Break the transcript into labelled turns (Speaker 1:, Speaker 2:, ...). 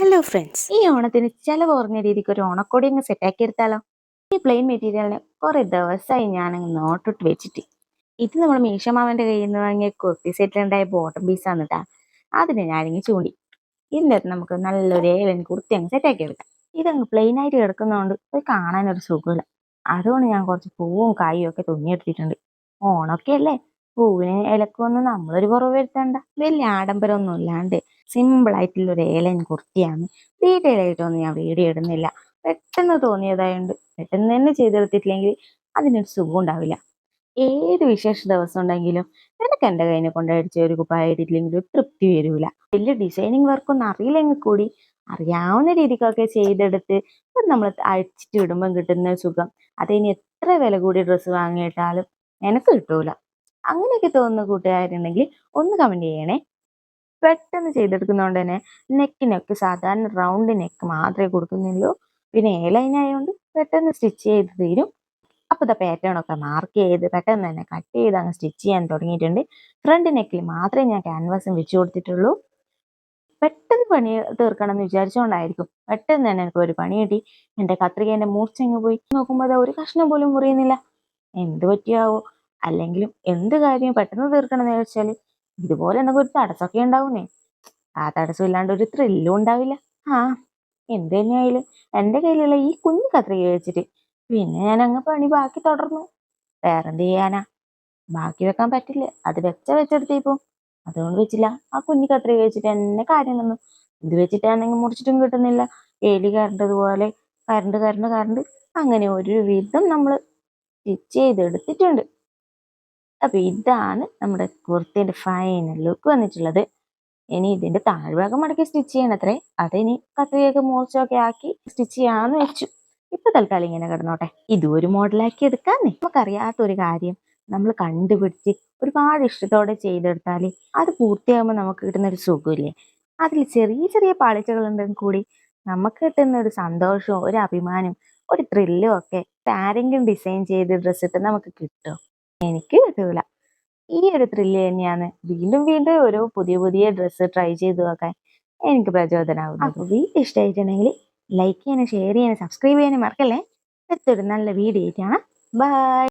Speaker 1: Hello friends, ഈ ഓണത്തിന് ചിലവ് കുറഞ്ഞ രീതിക്ക് ഒരു ഓണക്കോടി അങ്ങ് സെറ്റാക്കി എടുത്താലോ? ഈ പ്ലെയിൻ മെറ്റീരിയലിന് കുറെ ദിവസമായി ഞാനങ്ങ് നോട്ടിട്ട് വെച്ചിട്ട്. ഇത് നമ്മൾ മീശമാവന്റെ കയ്യിൽ നിന്ന് വാങ്ങിയ കുർത്തി സെറ്റിലുണ്ടായ ബോട്ടം പീസാണ് കേട്ടാ. അതിനെ ഞാനിങ്ങ് ചൂണ്ടി. ഇതിൻ്റെ അകത്ത് നമുക്ക് നല്ലൊരു ഏലൻ കുർത്തി അങ്ങ് സെറ്റാക്കി എടുക്കാം. ഇതങ്ങ് പ്ലെയിൻ ആയിട്ട് കിടക്കുന്നതുകൊണ്ട് അത് കാണാനൊരു സുഖമില്ല. അതുകൊണ്ട് ഞാൻ കുറച്ച് പൂവും കായും ഒക്കെ തുന്നിയെടുത്തിട്ടുണ്ട്. ഓണമൊക്കെ അല്ലേ, പൂവിന് ഇലക്കൊന്നും നമ്മളൊരു കുറവ് വരുത്തണ്ട. വലിയ ആഡംബരമൊന്നും ഇല്ലാണ്ട് സിമ്പിൾ ആയിട്ടുള്ള ഒരു ഏലൻ കുർത്തിയാണ്. ഡീറ്റെയിൽ ആയിട്ടൊന്നും ഞാൻ വീഡിയോ ഇടുന്നില്ല. പെട്ടെന്ന് തോന്നിയതായോണ്ട് പെട്ടെന്ന് തന്നെ ചെയ്തെടുത്തിട്ടില്ലെങ്കിൽ അതിനൊരു സുഖം ഉണ്ടാവില്ല. ഏത് വിശേഷ ദിവസം ഉണ്ടെങ്കിലും നിനക്ക് എൻ്റെ കയ്യിനെ കൊണ്ട് അടിച്ച ഒരു കുപ്പായിട്ടില്ലെങ്കിൽ ഒരു തൃപ്തി വരൂല. വലിയ ഡിസൈനിങ് വർക്കൊന്നും അറിയില്ലെങ്കിൽ കൂടി അറിയാവുന്ന രീതിക്കൊക്കെ ചെയ്തെടുത്ത് അത് നമ്മൾ അഴിച്ചിട്ട് ഇടുമ്പം കിട്ടുന്ന സുഖം അതിന് എത്ര വില കൂടിയ ഡ്രസ്സ് വാങ്ങിയിട്ടാലും എനിക്ക് കിട്ടൂല. അങ്ങനെയൊക്കെ തോന്നുന്ന കൂട്ടുകാരുണ്ടെങ്കിൽ ഒന്ന് കമന്റ് ചെയ്യണേ. പെട്ടെന്ന് ചെയ്തെടുക്കുന്നതുകൊണ്ട് തന്നെ നെക്കിനൊക്കെ സാധാരണ റൗണ്ട് നെക്ക് മാത്രമേ കൊടുക്കുന്നുള്ളൂ. പിന്നെ എ ലൈൻ ആയതുകൊണ്ട് പെട്ടെന്ന് സ്റ്റിച്ച് ചെയ്ത് തീരും. അപ്പോൾ ഇതാ പാറ്റേൺ ഒക്കെ മാർക്ക് ചെയ്ത് പെട്ടെന്ന് തന്നെ കട്ട് ചെയ്ത് അങ്ങ് സ്റ്റിച്ച് ചെയ്യാൻ തുടങ്ങിയിട്ടുണ്ട്. ഫ്രണ്ട് നെക്കിൽ മാത്രമേ ഞാൻ ക്യാൻവാസും വെച്ച് കൊടുത്തിട്ടുള്ളൂ. പെട്ടെന്ന് പണി തീർക്കണം എന്ന് വിചാരിച്ചുകൊണ്ടായിരിക്കും പെട്ടെന്ന് തന്നെ എനിക്ക് ഒരു പണി കിട്ടി. എൻ്റെ കത്രികേൻ്റെ മൂർച്ചങ്ങ് പോയി നോക്കുമ്പോൾ അത് ഒരു കഷ്ണം പോലും മുറിയുന്നില്ല. എന്ത് പറ്റിയാവോ? അല്ലെങ്കിലും എന്ത് കാര്യം പെട്ടെന്ന് തീർക്കണം എന്ന് വെച്ചാൽ ഇതുപോലെ എന്തെങ്കിലും ഒരു തടസ്സമൊക്കെ ഉണ്ടാവുന്നേ. ആ തടസ്സം ഇല്ലാണ്ട് ഒരു ത്രില്ലും ഉണ്ടാവില്ല. ആ എന്ത് തന്നെയായാലും എൻ്റെ കയ്യിലുള്ള ഈ കുഞ്ഞു കത്രിക വെച്ചിട്ട് പിന്നെ ഞാൻ അങ്ങ് പണി ബാക്കി തുടർന്നു. വേറെന്ത് ചെയ്യാനാ, ബാക്കി വെക്കാൻ പറ്റില്ല. അത് വെച്ചെടുത്തേപ്പോ അതുകൊണ്ട് വെച്ചില്ല. ആ കുഞ്ഞു കത്രിക വെച്ചിട്ട് എന്നെ കാര്യം തന്നു. ഇത് വെച്ചിട്ടാണെങ്കിൽ മുറിച്ചിട്ടും കിട്ടുന്നില്ല. എലി കരണ്ടതുപോലെ കരണ്ട് അങ്ങനെ ഒരു വിധം നമ്മൾ സ്റ്റിച്ച് ചെയ്തെടുത്തിട്ടുണ്ട്. അപ്പൊ ഇതാണ് നമ്മുടെ കുർത്തിന്റെ ഫൈനൽ ലുക്ക് വന്നിട്ടുള്ളത്. ഇനി ഇതിന്റെ താഴ്ഭാഗം മടക്കി സ്റ്റിച്ച് ചെയ്യണത്രേ. അതിനി കത്രികയൊക്കെ മൂർച്ചയൊക്കെ ആക്കി സ്റ്റിച്ച് ചെയ്യാന്ന് വെച്ചു. ഇപ്പൊ തൽക്കാലം ഇങ്ങനെ കിടന്നോട്ടെ. ഇതും ഒരു മോഡലാക്കി എടുക്കാന്നേ. നമുക്കറിയാത്തൊരു കാര്യം നമ്മൾ കണ്ടുപിടിച്ച് ഒരുപാട് ഇഷ്ടത്തോടെ ചെയ്തെടുത്താൽ അത് പൂർത്തിയാകുമ്പോൾ നമുക്ക് കിട്ടുന്ന ഒരു സുഖമില്ലേ, അതിൽ ചെറിയ ചെറിയ പാളിച്ചകൾ ഉണ്ടെങ്കിൽ കൂടി നമുക്ക് കിട്ടുന്ന ഒരു സന്തോഷവും ഒരു അഭിമാനവും ഒരു ത്രില്ലും ഒക്കെ ആരെങ്കിലും ഡിസൈൻ ചെയ്ത് ഡ്രസ്സ് ഇട്ട് നമുക്ക് കിട്ടും. എനിക്ക് കിട്ടൂല. ഈ ഒരു ത്രില്ല് തന്നെയാണ് വീണ്ടും വീണ്ടും ഓരോ പുതിയ പുതിയ ഡ്രസ്സ് ട്രൈ ചെയ്ത് നോക്കാൻ എനിക്ക് പ്രചോദനമാകുന്നത്. അപ്പോൾ വീഡിയോ ഇഷ്ടമായിട്ടുണ്ടെങ്കിൽ ലൈക്ക് ചെയ്യാനും ഷെയർ ചെയ്യാനും സബ്സ്ക്രൈബ് ചെയ്യാനും മറക്കല്ലേ. അടുത്തൊരു നല്ല വീഡിയോ ആയിട്ടാണ്. ബൈ.